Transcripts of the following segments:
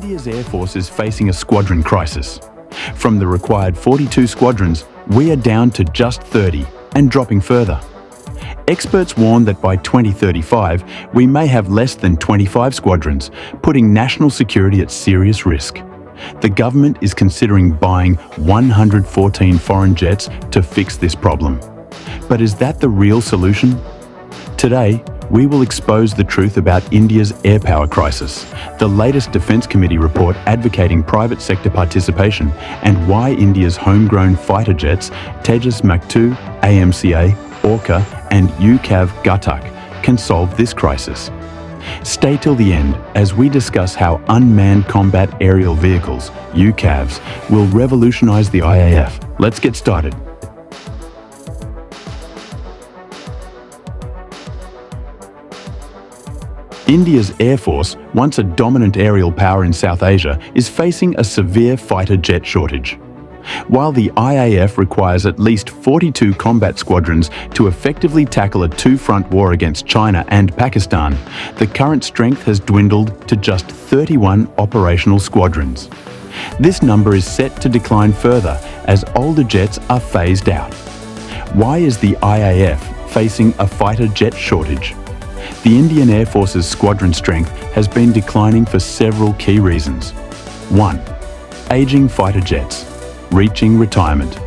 India's Air Force is facing a squadron crisis. From the required 42 squadrons, we are down to just 30 and dropping further. Experts warn that by 2035, we may have less than 25 squadrons, putting national security at serious risk. The government is considering buying 114 foreign jets to fix this problem. But is that the real solution? Today, we will expose the truth about India's air power crisis, the latest Defence Committee report advocating private sector participation, and why India's homegrown fighter jets, Tejas Mach 2, AMCA, ORCA, and UCAV Ghatak, can solve this crisis. Stay till the end as we discuss how unmanned combat aerial vehicles, UCAVs, will revolutionise the IAF. Let's get started. India's Air Force, once a dominant aerial power in South Asia, is facing a severe fighter jet shortage. While the IAF requires at least 42 combat squadrons to effectively tackle a two-front war against China and Pakistan, the current strength has dwindled to just 31 operational squadrons. This number is set to decline further as older jets are phased out. Why is the IAF facing a fighter jet shortage? The Indian Air Force's squadron strength has been declining for several key reasons. 1. Aging fighter jets, reaching retirement.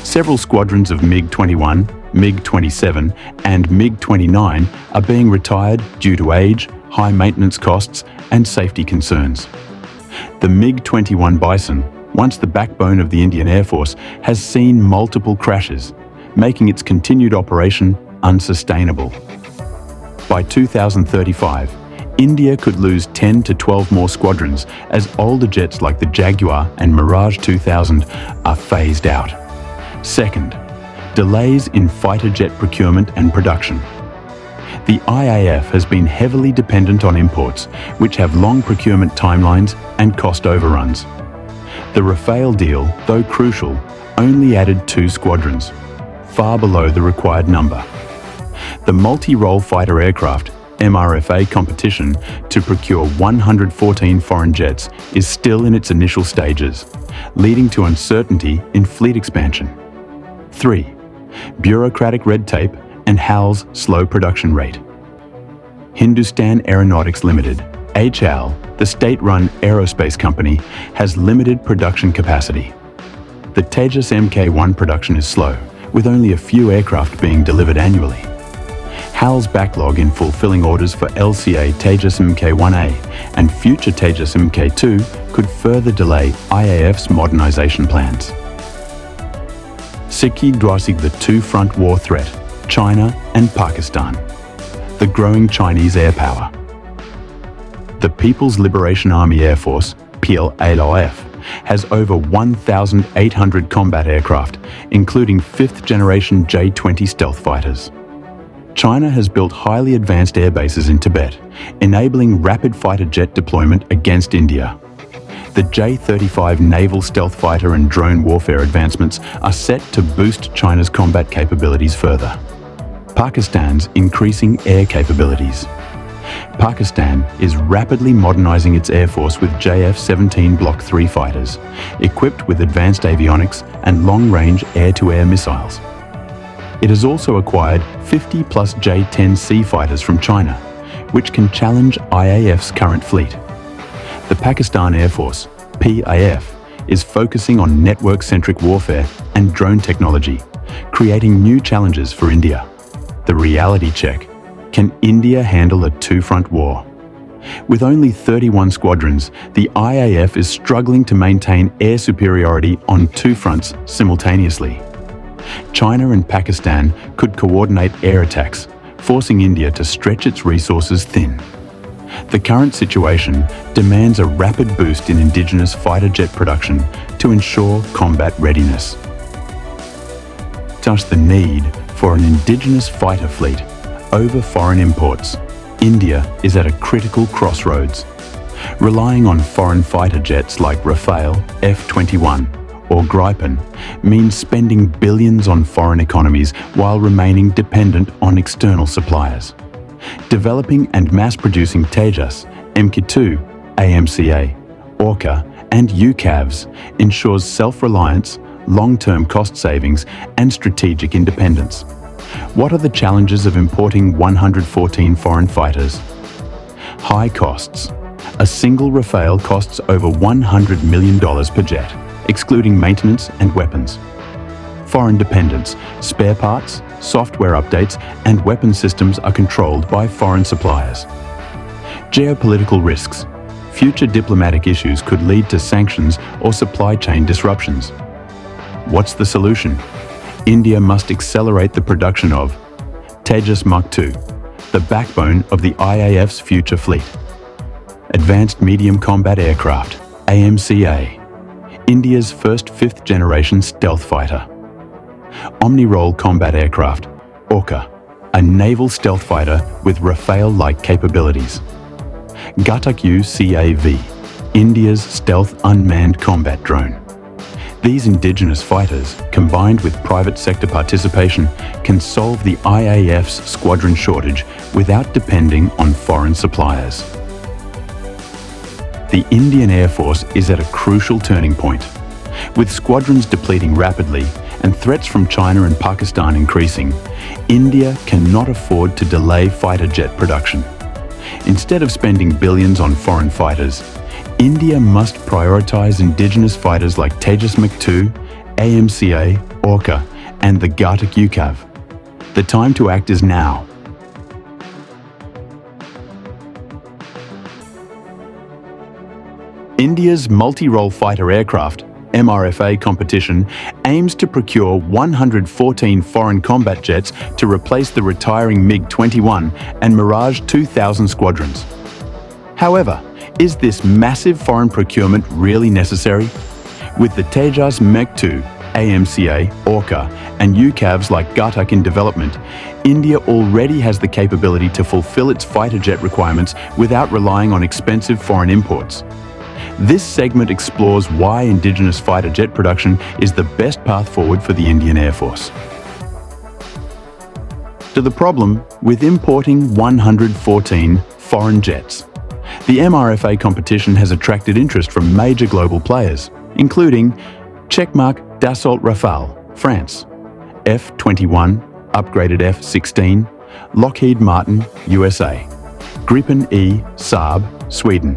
Several squadrons of MiG-21, MiG-27 and MiG-29 are being retired due to age, high maintenance costs and safety concerns. The MiG-21 Bison, once the backbone of the Indian Air Force, has seen multiple crashes, making its continued operation unsustainable. By 2035, India could lose 10 to 12 more squadrons as older jets like the Jaguar and Mirage 2000 are phased out. Second, delays in fighter jet procurement and production. The IAF has been heavily dependent on imports, which have long procurement timelines and cost overruns. The Rafale deal, though crucial, only added 2 squadrons, far below the required number. The multi-role fighter aircraft MMRCA competition to procure 114 foreign jets is still in its initial stages, leading to uncertainty in fleet expansion. 3. Bureaucratic red tape and HAL's slow production rate. Hindustan Aeronautics Limited, HAL, the state-run aerospace company, has limited production capacity. The Tejas Mk1 production is slow, with only a few aircraft being delivered annually. HAL's backlog in fulfilling orders for LCA Tejas Mk1A and future Tejas Mk2 could further delay IAF's modernisation plans. Drossing the two-front war threat, China and Pakistan. The growing Chinese air power. The People's Liberation Army Air Force, PLAF, has over 1,800 combat aircraft, including 5th-generation J-20 stealth fighters. China has built highly advanced air bases in Tibet, enabling rapid fighter jet deployment against India. The J-35 naval stealth fighter and drone warfare advancements are set to boost China's combat capabilities further. Pakistan's increasing air capabilities. Pakistan is rapidly modernizing its air force with JF-17 Block 3 fighters, equipped with advanced avionics and long-range air-to-air missiles. It has also acquired 50+ J-10C fighters from China, which can challenge IAF's current fleet. The Pakistan Air Force, PAF, is focusing on network-centric warfare and drone technology, creating new challenges for India. The reality check: can India handle a two-front war? With only 31 squadrons, the IAF is struggling to maintain air superiority on 2 fronts simultaneously. China and Pakistan could coordinate air attacks, forcing India to stretch its resources thin. The current situation demands a rapid boost in indigenous fighter jet production to ensure combat readiness. Thus, the need for an indigenous fighter fleet over foreign imports. India is at a critical crossroads. Relying on foreign fighter jets like Rafale, F-21 or Gripen means spending billions on foreign economies while remaining dependent on external suppliers. Developing and mass-producing Tejas, Mk2, AMCA, ORCA, and UCAVs ensures self-reliance, long-term cost savings, and strategic independence. What are the challenges of importing 114 foreign fighters? High costs. A single Rafale costs over $100 million per jet, excluding maintenance and weapons. Foreign dependence. Spare parts, software updates, and weapon systems are controlled by foreign suppliers. Geopolitical risks. Future diplomatic issues could lead to sanctions or supply chain disruptions. What's the solution? India must accelerate the production of Tejas Mk 2, the backbone of the IAF's future fleet. Advanced Medium Combat Aircraft, AMCA, India's first fifth-generation stealth fighter. Omni-Role Combat Aircraft, ORCA, a naval stealth fighter with Rafale-like capabilities. Ghatak UCAV, India's stealth unmanned combat drone. These indigenous fighters, combined with private sector participation, can solve the IAF's squadron shortage without depending on foreign suppliers. The Indian Air Force is at a crucial turning point. With squadrons depleting rapidly and threats from China and Pakistan increasing, India cannot afford to delay fighter jet production. Instead of spending billions on foreign fighters, India must prioritize indigenous fighters like Tejas Mk 2, AMCA, ORCA, and the Ghatak UCAV. The time to act is now. India's multi-role fighter aircraft, MRFA competition, aims to procure 114 foreign combat jets to replace the retiring MiG-21 and Mirage 2000 squadrons. However, is this massive foreign procurement really necessary? With the Tejas Mk 2, AMCA, ORCA, and UCAVs like Ghatak in development, India already has the capability to fulfill its fighter jet requirements without relying on expensive foreign imports. This segment explores why indigenous fighter jet production is the best path forward for the Indian Air Force. To the problem with importing 114 foreign jets. The MRFA competition has attracted interest from major global players, including Checkmark Dassault Rafale, France, F-21, upgraded F-16, Lockheed Martin, USA, Gripen E, Saab, Sweden,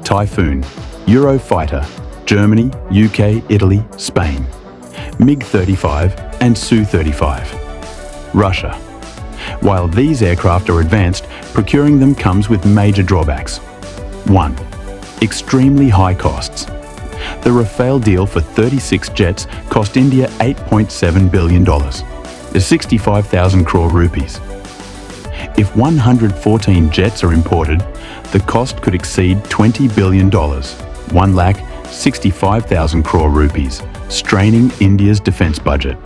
Typhoon, Eurofighter, Germany, UK, Italy, Spain, MiG-35 and Su-35. Russia. While these aircraft are advanced, procuring them comes with major drawbacks. 1. Extremely high costs. The Rafale deal for 36 jets cost India $8.7 billion, 65,000 crore rupees. If 114 jets are imported, the cost could exceed $20 billion, 1,65,000 crore rupees, straining India's defence budget.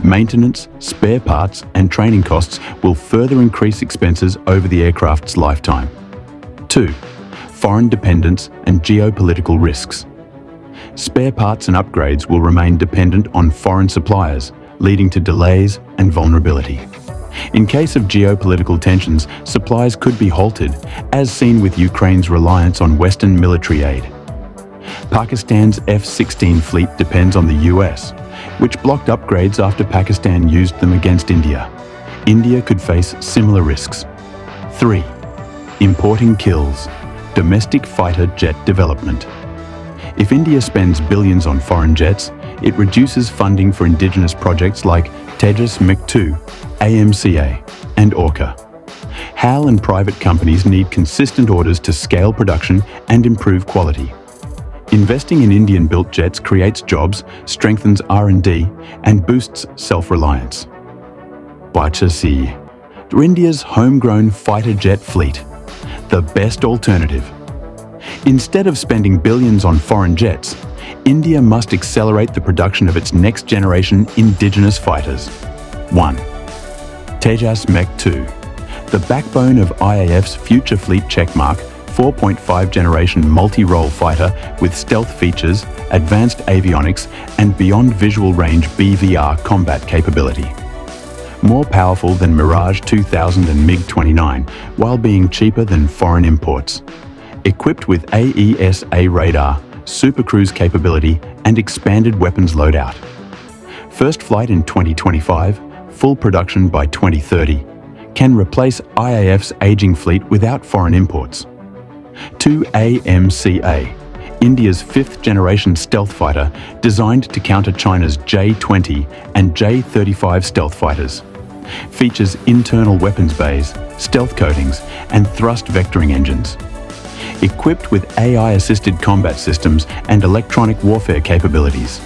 Maintenance, spare parts and training costs will further increase expenses over the aircraft's lifetime. 2. Foreign dependence and geopolitical risks. Spare parts and upgrades will remain dependent on foreign suppliers, leading to delays and vulnerability. In case of geopolitical tensions, supplies could be halted, as seen with Ukraine's reliance on Western military aid. Pakistan's F-16 fleet depends on the US, which blocked upgrades after Pakistan used them against India. India could face similar risks. 3. Importing kills. Domestic fighter jet development. If India spends billions on foreign jets, it reduces funding for indigenous projects like Tejas Mk 2, AMCA, and ORCA. HAL and private companies need consistent orders to scale production and improve quality. Investing in Indian-built jets creates jobs, strengthens R&D, and boosts self-reliance. Bachasi, India's homegrown fighter jet fleet, the best alternative. Instead of spending billions on foreign jets, India must accelerate the production of its next-generation indigenous fighters. 1. Tejas Mk 2, the backbone of IAF's future fleet checkmark 4.5 generation multi-role fighter with stealth features, advanced avionics, and beyond visual range BVR combat capability. More powerful than Mirage 2000 and MiG-29, while being cheaper than foreign imports. equipped with AESA radar, supercruise capability, and expanded weapons loadout. First flight in 2025, full production by 2030, can replace IAF's aging fleet without foreign imports. To AMCA, India's fifth-generation stealth fighter designed to counter China's J-20 and J-35 stealth fighters. Features internal weapons bays, stealth coatings, and thrust vectoring engines. Equipped with AI-assisted combat systems and electronic warfare capabilities.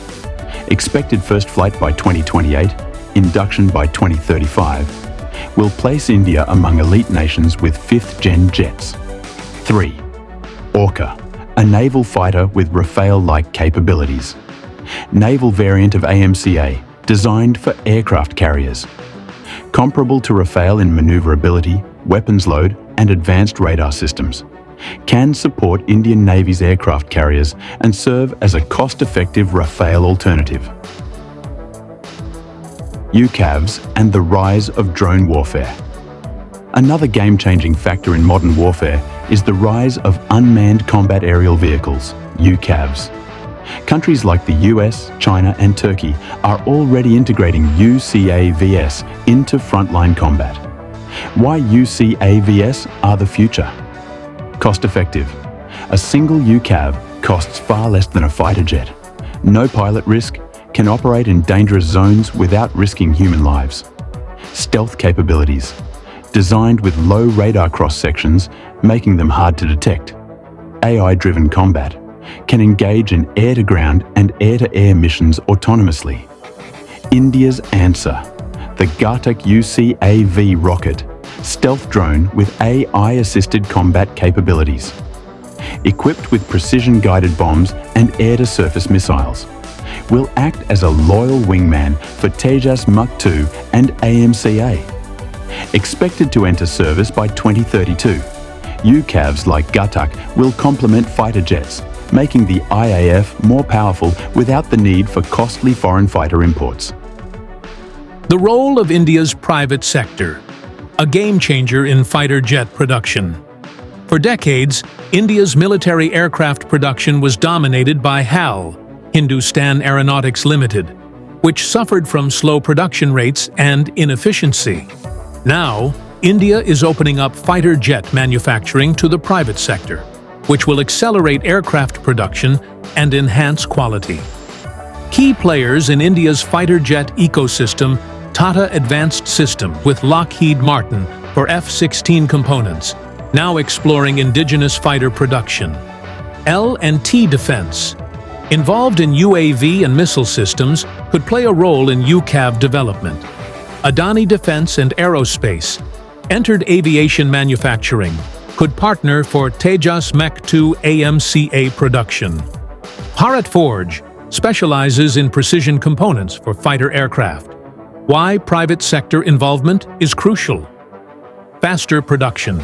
Expected first flight by 2028, induction by 2035, will place India among elite nations with fifth-gen jets. 3. ORCA, a naval fighter with Rafale-like capabilities. Naval variant of AMCA, designed for aircraft carriers. Comparable to Rafale in maneuverability, weapons load, and advanced radar systems. Can support Indian Navy's aircraft carriers and serve as a cost-effective Rafale alternative. UCAVs and the rise of drone warfare. Another game-changing factor in modern warfare is the rise of unmanned combat aerial vehicles, UCAVs. Countries like the US, China, and Turkey are already integrating UCAVs into frontline combat. Why UCAVs are the future? Cost-effective. A single UCAV costs far less than a fighter jet. No pilot risk, can operate in dangerous zones without risking human lives. Stealth capabilities. Designed with low radar cross-sections, making them hard to detect. AI-driven combat. Can engage in air-to-ground and air-to-air missions autonomously. India's AMCA, the Ghatak UCAV rocket, stealth drone with AI-assisted combat capabilities. Equipped with precision-guided bombs and air-to-surface missiles, will act as a loyal wingman for Tejas Mach 2 and AMCA. Expected to enter service by 2032, UCAVs like Ghatak will complement fighter jets, making the IAF more powerful without the need for costly foreign fighter imports. The role of India's private sector, a game-changer in fighter jet production. For decades, India's military aircraft production was dominated by HAL, Hindustan Aeronautics Limited, which suffered from slow production rates and inefficiency. Now, India is opening up fighter jet manufacturing to the private sector, which will accelerate aircraft production and enhance quality. Key players in India's fighter jet ecosystem: Tata Advanced System with Lockheed Martin for F-16 components, now exploring indigenous fighter production. L&T Defense, involved in UAV and missile systems, could play a role in UCAV development. Adani Defense and Aerospace, entered aviation manufacturing, could partner for Tejas Mach 2 AMCA production. Bharat Forge specializes in precision components for fighter aircraft. Why private sector involvement is crucial. Faster production.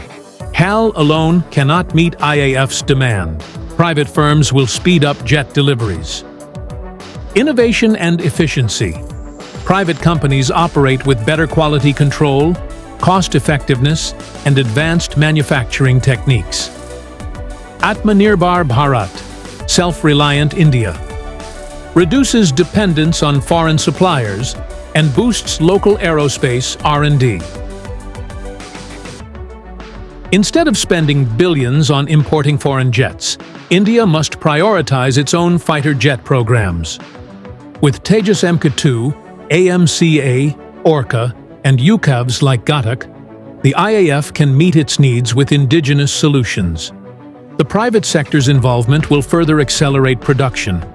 HAL alone cannot meet IAF's demand. Private firms will speed up jet deliveries. Innovation and efficiency. Private companies operate with better quality control, cost-effectiveness, and advanced manufacturing techniques. Atmanirbhar Bharat, self-reliant India, reduces dependence on foreign suppliers and boosts local aerospace R&D. Instead of spending billions on importing foreign jets, India must prioritize its own fighter jet programs. With Tejas MK2, AMCA, ORCA, and UCAVs like Ghatak, the IAF can meet its needs with indigenous solutions. The private sector's involvement will further accelerate production,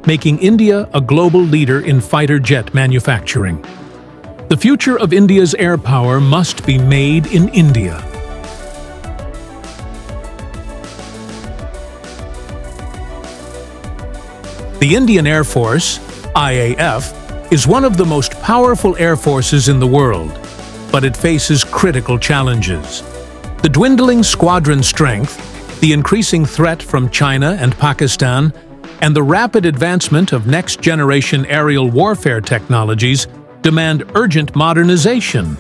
making India a global leader in fighter jet manufacturing. The future of India's air power must be made in India. The Indian Air Force, IAF, is one of the most powerful air forces in the world, but it faces critical challenges. The dwindling squadron strength, the increasing threat from China and Pakistan, and the rapid advancement of next-generation aerial warfare technologies demand urgent modernization.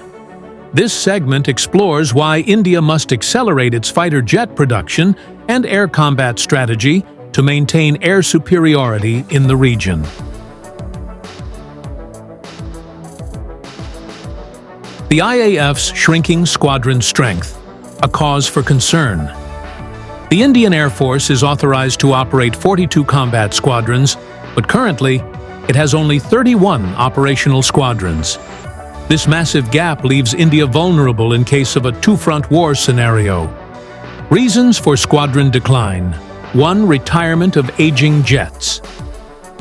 This segment explores why India must accelerate its fighter jet production and air combat strategy to maintain air superiority in the region. The IAF's shrinking squadron strength, a cause for concern. The Indian Air Force is authorized to operate 42 combat squadrons, but currently, it has only 31 operational squadrons. This massive gap leaves India vulnerable in case of a two-front war scenario. Reasons for squadron decline. 1. Retirement of aging jets.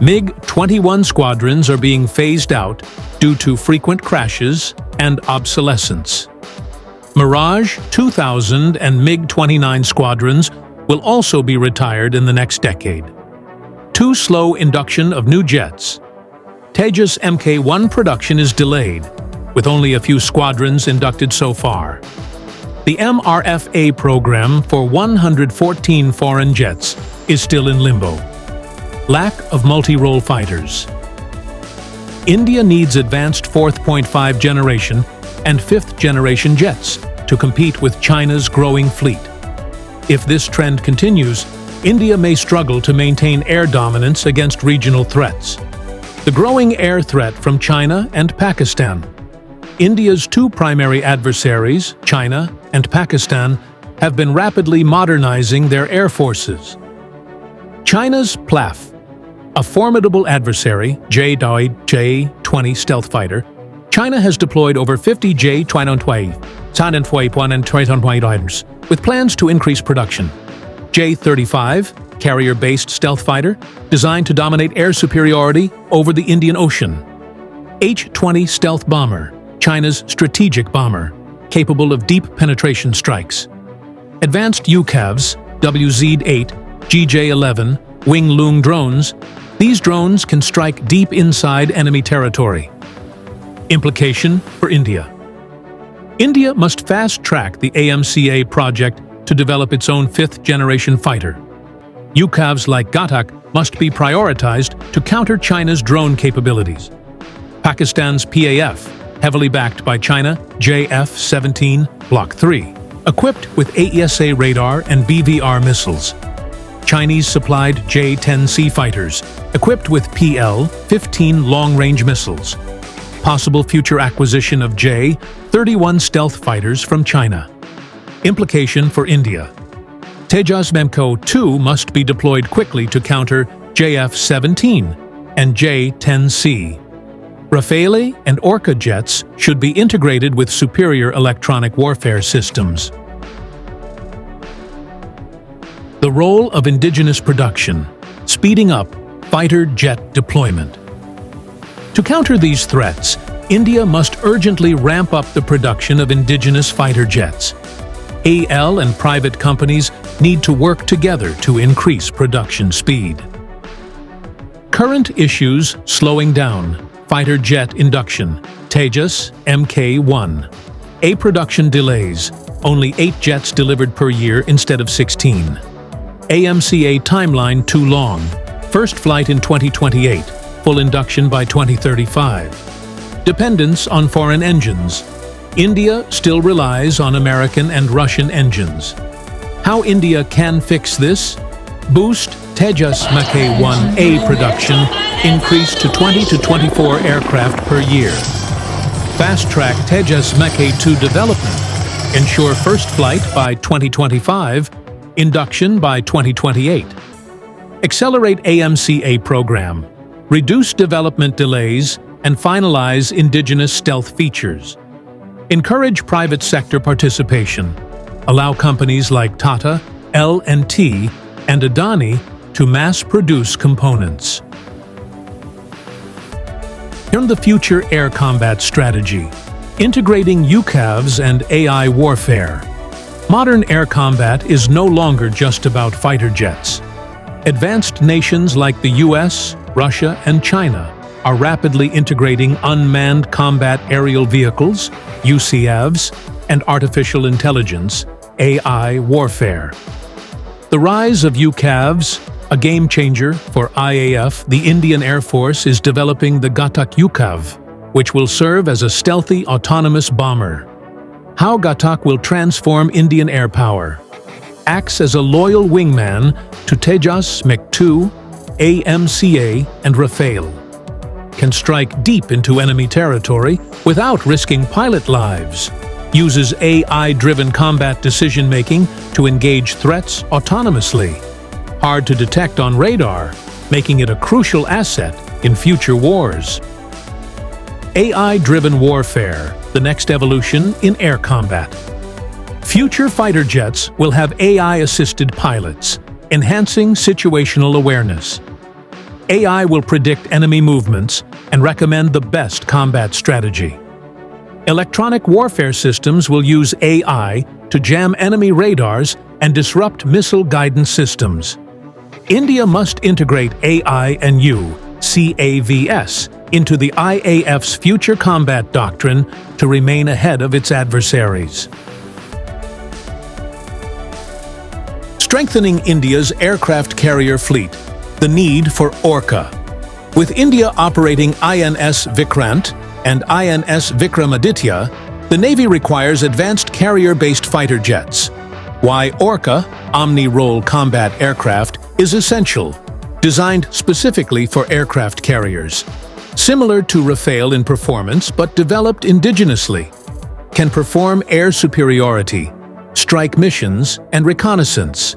MiG-21 squadrons are being phased out due to frequent crashes and obsolescence. Mirage 2000 and MiG-29 squadrons will also be retired in the next decade. 2. Slow induction of new jets. Tejas Mk1 production is delayed, with only a few squadrons inducted so far. The MMRCA program for 114 foreign jets is still in limbo. Lack of multi-role fighters. India needs advanced 4th.5 generation and 5th generation jets to compete with China's growing fleet. If this trend continues, India may struggle to maintain air dominance against regional threats. The growing air threat from China and Pakistan. India's two primary adversaries, China and Pakistan, have been rapidly modernizing their air forces. China's PLAF, a formidable adversary, J-20 stealth fighter, China has deployed over 50 J-20 fighters, with plans to increase production. J-35, carrier-based stealth fighter, designed to dominate air superiority over the Indian Ocean. H-20 stealth bomber, China's strategic bomber, capable of deep penetration strikes. Advanced UCAVs, WZ-8, GJ-11, Wing-Lung drones, these drones can strike deep inside enemy territory. Implication for India. India must fast-track the AMCA project to develop its own 5th-generation fighter. UCAVs like Ghatak must be prioritized to counter China's drone capabilities. Pakistan's PAF, heavily backed by China, JF-17 Block 3, equipped with AESA radar and BVR missiles. Chinese-supplied J-10C fighters, equipped with PL-15 long-range missiles. Possible future acquisition of J-31 stealth fighters from China. Implication for India. Tejas Mk2 must be deployed quickly to counter JF-17 and J-10C. Rafale and ORCA jets should be integrated with superior electronic warfare systems. The role of indigenous production, speeding up fighter jet deployment. To counter these threats, India must urgently ramp up the production of indigenous fighter jets. AL and private companies need to work together to increase production speed. Current issues slowing down fighter jet induction, Tejas Mk1. A production delays, only 8 jets delivered per year instead of 16. AMCA timeline too long, first flight in 2028, full induction by 2035. Dependence on foreign engines. India still relies on American and Russian engines. How India can fix this? Boost Tejas Mk1A production, increase to 20 to 24 aircraft per year. Fast-track Tejas Mk2 development, ensure first flight by 2025, induction by 2028. Accelerate AMCA program, reduce development delays, and finalize indigenous stealth features. Encourage private sector participation. Allow companies like Tata, L&T, and Adani to mass-produce components. In the future air combat strategy, integrating UCAVs and AI warfare. Modern air combat is no longer just about fighter jets. Advanced nations like the US, Russia, and China are rapidly integrating unmanned combat aerial vehicles, UCAVs, and artificial intelligence, AI warfare. The rise of UCAVs, a game changer for IAF, the Indian Air Force is developing the Ghatak UCAV, which will serve as a stealthy autonomous bomber. How Ghatak will transform Indian air power. acts as a loyal wingman to Tejas, MiG-2, AMCA, and Rafale. Can strike deep into enemy territory without risking pilot lives. Uses AI-driven combat decision-making to engage threats autonomously. Hard to detect on radar, making it a crucial asset in future wars. AI-driven warfare, the next evolution in air combat. Future fighter jets will have AI-assisted pilots, enhancing situational awareness. AI will predict enemy movements and recommend the best combat strategy. Electronic warfare systems will use AI to jam enemy radars and disrupt missile guidance systems. India must integrate AI and UCAVs into the IAF's future combat doctrine to remain ahead of its adversaries. Strengthening India's aircraft carrier fleet, the need for ORCA. With India operating INS Vikrant and INS Vikramaditya, the Navy requires advanced carrier-based fighter jets. Why ORCA, Omni-Role Combat Aircraft, is essential, designed specifically for aircraft carriers. Similar to Rafale in performance but developed indigenously. Can perform air superiority, strike missions, and reconnaissance.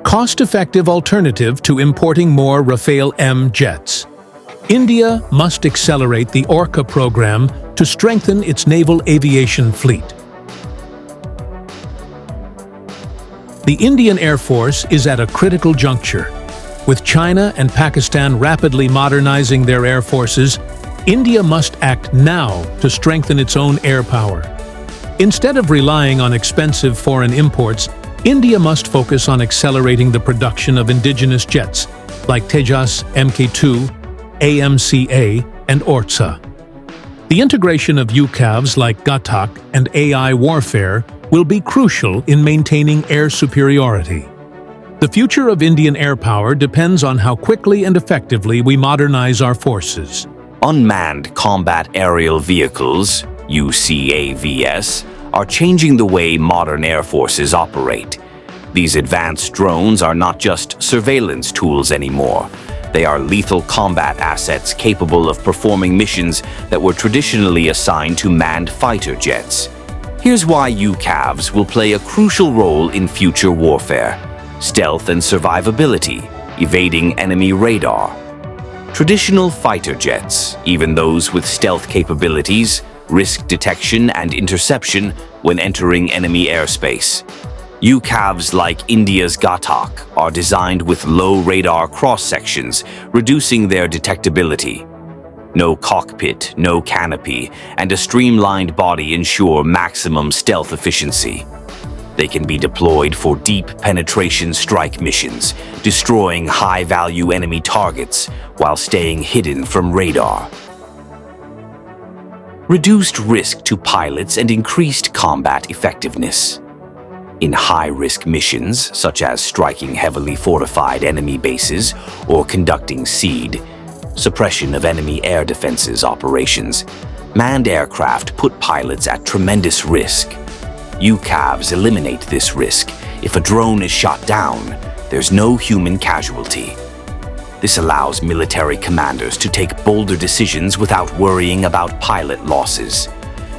Cost-effective alternative to importing more Rafale M jets. India must accelerate the ORCA program to strengthen its naval aviation fleet. The Indian Air Force is at a critical juncture. With China and Pakistan rapidly modernizing their air forces, India must act now to strengthen its own air power. Instead of relying on expensive foreign imports, India must focus on accelerating the production of indigenous jets like Tejas, Mk2, AMCA, and ORCA. The integration of UCAVs like Ghatak and AI warfare will be crucial in maintaining air superiority. The future of Indian air power depends on how quickly and effectively we modernize our forces. Unmanned combat aerial vehicles, UCAVs, are changing the way modern air forces operate. These advanced drones are not just surveillance tools anymore. They are lethal combat assets capable of performing missions that were traditionally assigned to manned fighter jets. Here's why UCAVs will play a crucial role in future warfare: stealth and survivability, evading enemy radar. Traditional fighter jets, even those with stealth capabilities, risk detection and interception when entering enemy airspace. UCAVs like India's Ghatak are designed with low radar cross-sections, reducing their detectability. No cockpit, no canopy, and a streamlined body ensure maximum stealth efficiency. They can be deployed for deep penetration strike missions, destroying high-value enemy targets while staying hidden from radar. Reduced risk to pilots and increased combat effectiveness. In high-risk missions, such as striking heavily fortified enemy bases or conducting SEAD, suppression of enemy air defenses operations, manned aircraft put pilots at tremendous risk. UCAVs eliminate this risk. If a drone is shot down, there's no human casualty. This allows military commanders to take bolder decisions without worrying about pilot losses.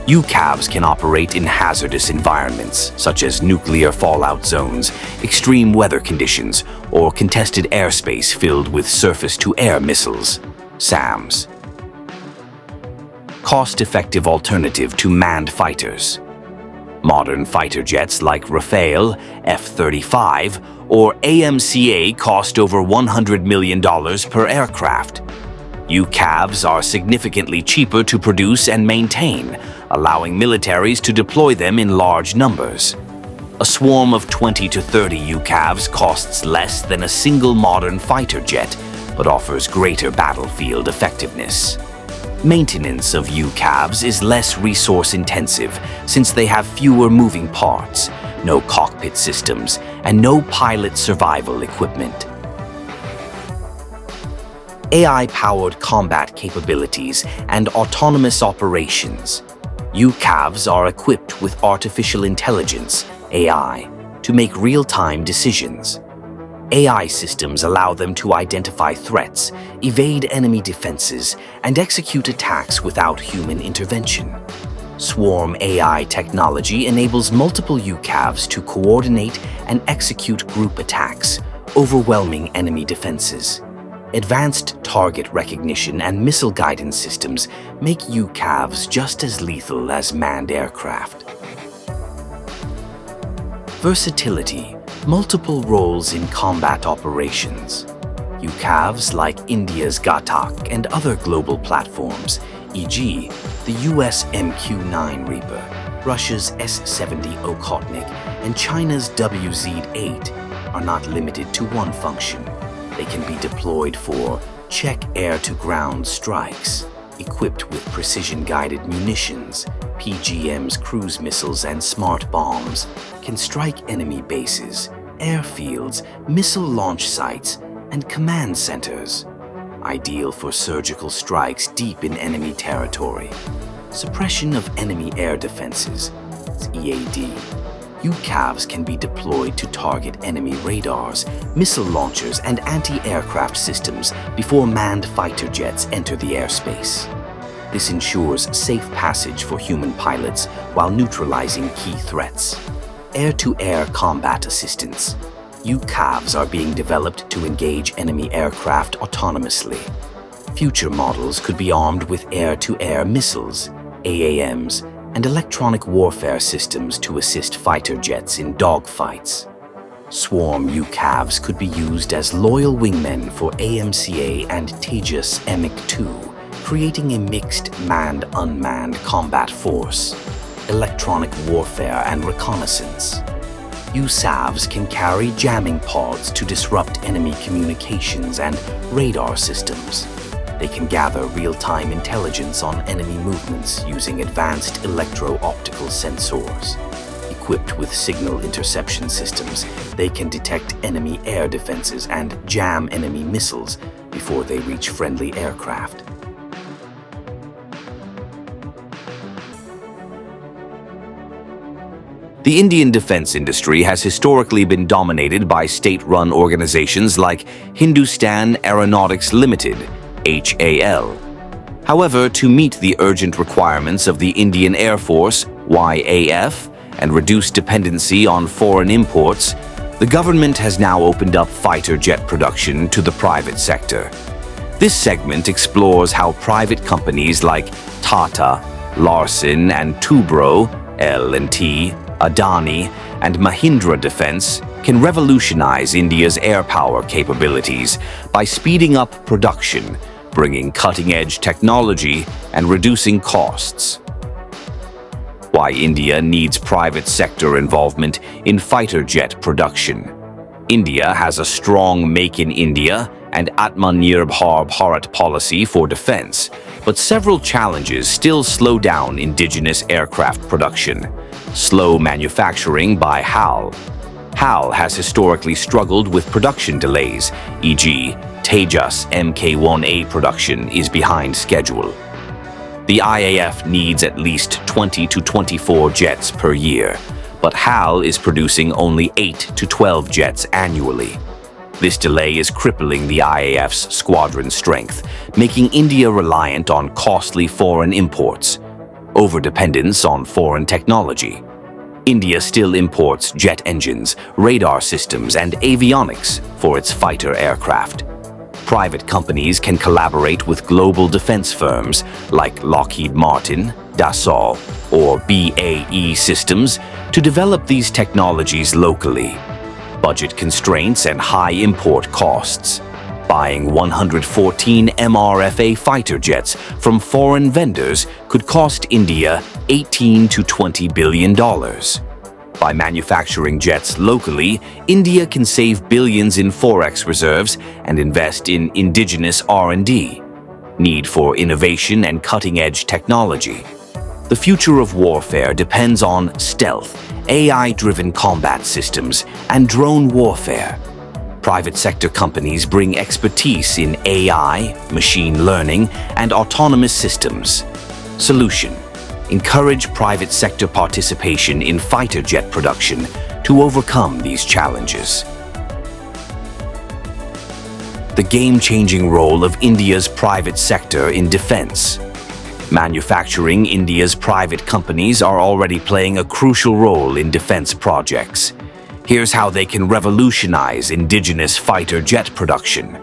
UCAVs can operate in hazardous environments, such as nuclear fallout zones, extreme weather conditions, or contested airspace filled with surface-to-air missiles, SAMs. Cost-effective alternative to manned fighters. Modern fighter jets like Rafale, F-35, or AMCA cost over $100 million per aircraft. UCAVs are significantly cheaper to produce and maintain, allowing militaries to deploy them in large numbers. A swarm of 20 to 30 UCAVs costs less than a single modern fighter jet, but offers greater battlefield effectiveness. Maintenance of UCAVs is less resource-intensive since they have fewer moving parts, no cockpit systems, and no pilot survival equipment. AI-powered combat capabilities and autonomous operations. UCAVs are equipped with artificial intelligence, AI, to make real-time decisions. AI systems allow them to identify threats, evade enemy defenses, and execute attacks without human intervention. Swarm AI technology enables multiple UCAVs to coordinate and execute group attacks, overwhelming enemy defenses. Advanced target recognition and missile guidance systems make UCAVs just as lethal as manned aircraft. Versatility, multiple roles in combat operations. UCAVs like India's Ghatak and other global platforms, e.g., the US MQ-9 Reaper, Russia's S-70 Okhotnik, and China's WZ-8 are not limited to one function. They can be deployed for check air-to-ground strikes, equipped with precision-guided munitions. PGM's cruise missiles and smart bombs can strike enemy bases, airfields, missile launch sites, and command centers. Ideal for surgical strikes deep in enemy territory. Suppression of enemy air defenses, EAD. UCAVs can be deployed to target enemy radars, missile launchers, and anti-aircraft systems before manned fighter jets enter the airspace. This ensures safe passage for human pilots while neutralizing key threats. Air-to-air combat assistance. UCAVs are being developed to engage enemy aircraft autonomously. Future models could be armed with air-to-air missiles, AAMs, and electronic warfare systems to assist fighter jets in dogfights. Swarm UCAVs could be used as loyal wingmen for AMCA and Tejas MiG-2, creating a mixed manned-unmanned combat force. Electronic warfare and reconnaissance. UCAVs can carry jamming pods to disrupt enemy communications and radar systems. They can gather real-time intelligence on enemy movements using advanced electro-optical sensors. Equipped with signal interception systems, they can detect enemy air defenses and jam enemy missiles before they reach friendly aircraft. The Indian defense industry has historically been dominated by state-run organizations like Hindustan Aeronautics Limited, HAL. However, to meet the urgent requirements of the Indian Air Force, IAF, and reduce dependency on foreign imports, the government has now opened up fighter jet production to the private sector. This segment explores how private companies like Tata, Larsen and Toubro, L&T, Adani, and Mahindra Defense can revolutionize India's air power capabilities by speeding up production, bringing cutting-edge technology, and reducing costs. Why India needs private sector involvement in fighter jet production. India has a strong Make in India and Atmanirbhar Bharat policy for defense, but several challenges still slow down indigenous aircraft production. Slow manufacturing by HAL. HAL has historically struggled with production delays, e.g., Tejas Mk1A production is behind schedule. The IAF needs at least 20 to 24 jets per year, but HAL is producing only 8 to 12 jets annually. This delay is crippling the IAF's squadron strength, making India reliant on costly foreign imports. Overdependence on foreign technology. India still imports jet engines, radar systems, and avionics for its fighter aircraft. Private companies can collaborate with global defense firms like Lockheed Martin, Dassault, or BAE Systems to develop these technologies locally. Budget constraints and high import costs. Buying 114 MRFA fighter jets from foreign vendors could cost India $18 to $20 billion. By manufacturing jets locally, India can save billions in forex reserves and invest in indigenous R&D. Need for innovation and cutting-edge technology. The future of warfare depends on stealth, AI-driven combat systems, and drone warfare. Private sector companies bring expertise in AI, machine learning, and autonomous systems. Solution: encourage private sector participation in fighter jet production to overcome these challenges. The game-changing role of India's private sector in defense. Manufacturing India's private companies are already playing a crucial role in defense projects. Here's how they can revolutionize indigenous fighter jet production.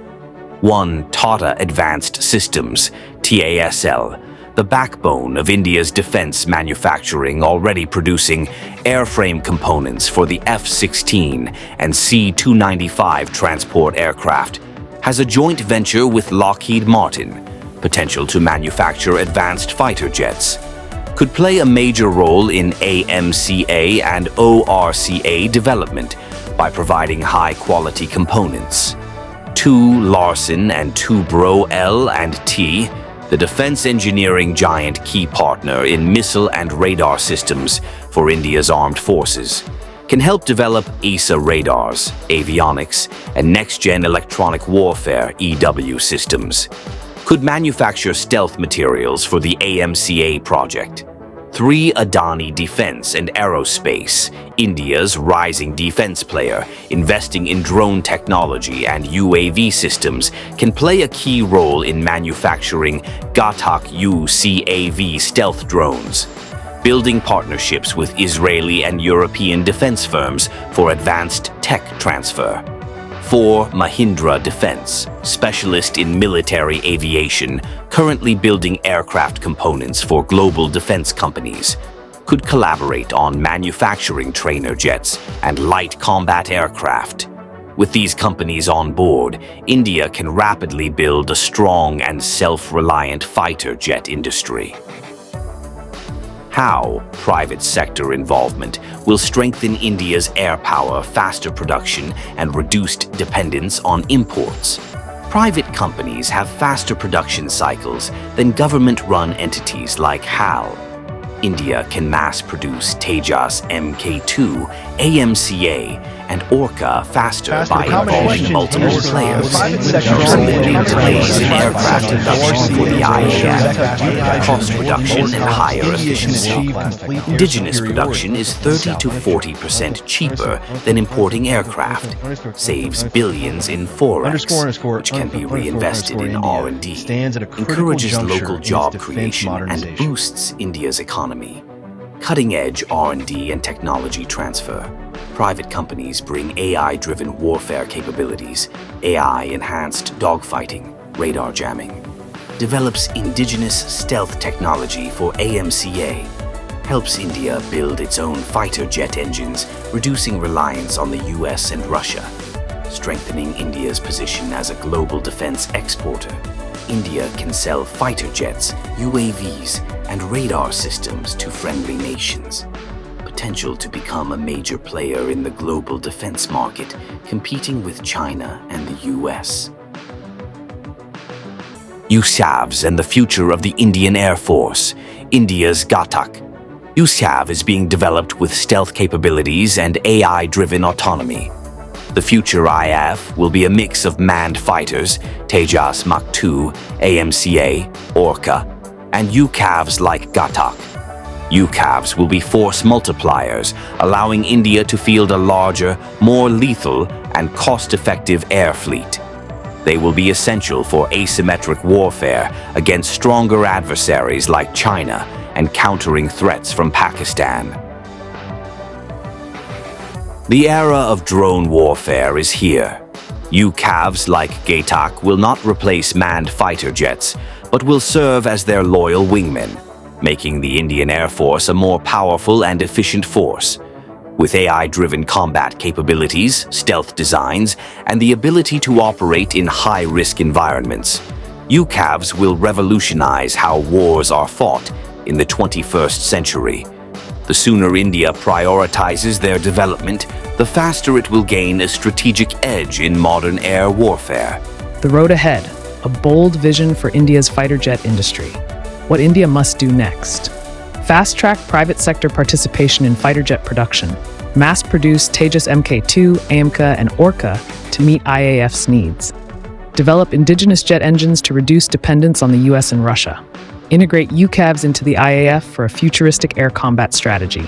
1. Tata Advanced Systems, TASL, the backbone of India's defense manufacturing, already producing airframe components for the F-16 and C-295 transport aircraft, has a joint venture with Lockheed Martin, potential to manufacture advanced fighter jets, could play a major role in AMCA and ORCA development by providing high-quality components. 2. Larsen and Toubro L&T, the defense engineering giant key partner in missile and radar systems for India's armed forces, can help develop ESA radars, avionics, and next-gen electronic warfare (EW) systems. Could manufacture stealth materials for the AMCA project. 3. Adani Defense and Aerospace, India's rising defense player, investing in drone technology and UAV systems, can play a key role in manufacturing Ghatak UCAV stealth drones, building partnerships with Israeli and European defense firms for advanced tech transfer. 4. Mahindra Defense, specialist in military aviation, currently building aircraft components for global defense companies, could collaborate on manufacturing trainer jets and light combat aircraft. With these companies on board, India can rapidly build a strong and self-reliant fighter jet industry. How private sector involvement will strengthen India's air power, faster production, and reduced dependence on imports. Private companies have faster production cycles than government-run entities like HAL. India can mass-produce Tejas Mk2, AMCA, and ORCA faster by involving multiple players, eliminating delays in aircraft induction for the IAF, cost reduction and higher efficiency. Indigenous production is 30 to 40% cheaper than importing aircraft, saves billions in forex, which can be reinvested in R&D, encourages local job creation, and boosts India's economy. Cutting-edge R&D and technology transfer. Private companies bring AI-driven warfare capabilities, AI-enhanced dogfighting, radar jamming. Develops indigenous stealth technology for AMCA. Helps India build its own fighter jet engines, reducing reliance on the US and Russia. Strengthening India's position as a global defense exporter. India can sell fighter jets, UAVs, and radar systems to friendly nations. Potential to become a major player in the global defense market, competing with China and the US. UCAVs and the future of the Indian Air Force, India's Ghatak. UCAV is being developed with stealth capabilities and AI-driven autonomy. The future IAF will be a mix of manned fighters, Tejas Mach 2, AMCA, ORCA, and UCAVs like Ghatak. UCAVs will be force multipliers, allowing India to field a larger, more lethal, and cost-effective air fleet. They will be essential for asymmetric warfare against stronger adversaries like China and countering threats from Pakistan. The era of drone warfare is here. UCAVs like Ghatak will not replace manned fighter jets, but will serve as their loyal wingmen, making the Indian Air Force a more powerful and efficient force. With AI-driven combat capabilities, stealth designs, and the ability to operate in high-risk environments, UCAVs will revolutionize how wars are fought in the 21st century. The sooner India prioritizes their development, the faster it will gain a strategic edge in modern air warfare. The road ahead, a bold vision for India's fighter jet industry. What India must do next. Fast-track private sector participation in fighter jet production. Mass-produce Tejas Mk2, AMCA, and ORCA to meet IAF's needs. Develop indigenous jet engines to reduce dependence on the US and Russia. Integrate UCAVs into the IAF for a futuristic air combat strategy.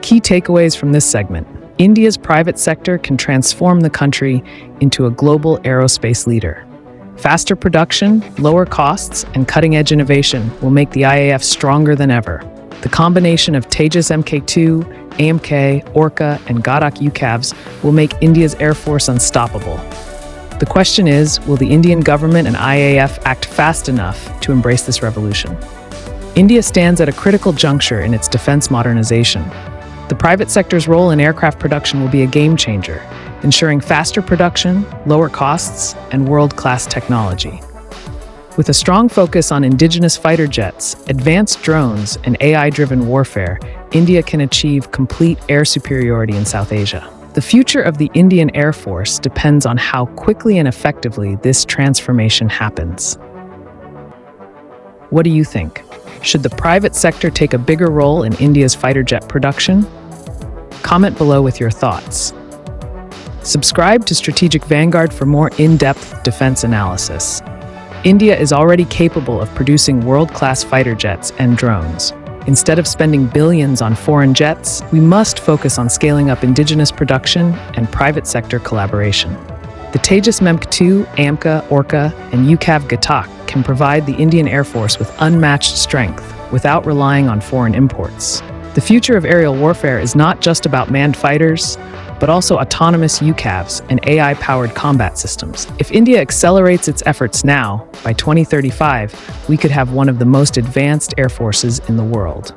Key takeaways from this segment. India's private sector can transform the country into a global aerospace leader. Faster production, lower costs, and cutting-edge innovation will make the IAF stronger than ever. The combination of Tejas Mk2, AMCA, ORCA, and Ghatak UCAVs will make India's Air Force unstoppable. The question is, will the Indian government and IAF act fast enough to embrace this revolution? India stands at a critical juncture in its defense modernization. The private sector's role in aircraft production will be a game changer, ensuring faster production, lower costs, and world-class technology. With a strong focus on indigenous fighter jets, advanced drones, and AI-driven warfare, India can achieve complete air superiority in South Asia. The future of the Indian Air Force depends on how quickly and effectively this transformation happens. What do you think? Should the private sector take a bigger role in India's fighter jet production? Comment below with your thoughts. Subscribe to Strategic Vanguard for more in-depth defense analysis. India is already capable of producing world-class fighter jets and drones. Instead of spending billions on foreign jets, we must focus on scaling up indigenous production and private sector collaboration. The Tejas Mk2, AMCA, ORCA, and UCAV Ghatak can provide the Indian Air Force with unmatched strength without relying on foreign imports. The future of aerial warfare is not just about manned fighters, but also autonomous UCAVs and AI-powered combat systems. If India accelerates its efforts now, by 2035, we could have one of the most advanced air forces in the world.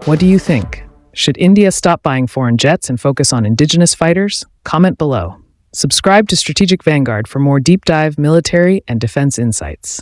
What do you think? Should India stop buying foreign jets and focus on indigenous fighters? Comment below. Subscribe to Strategic Vanguard for more deep dive military and defense insights.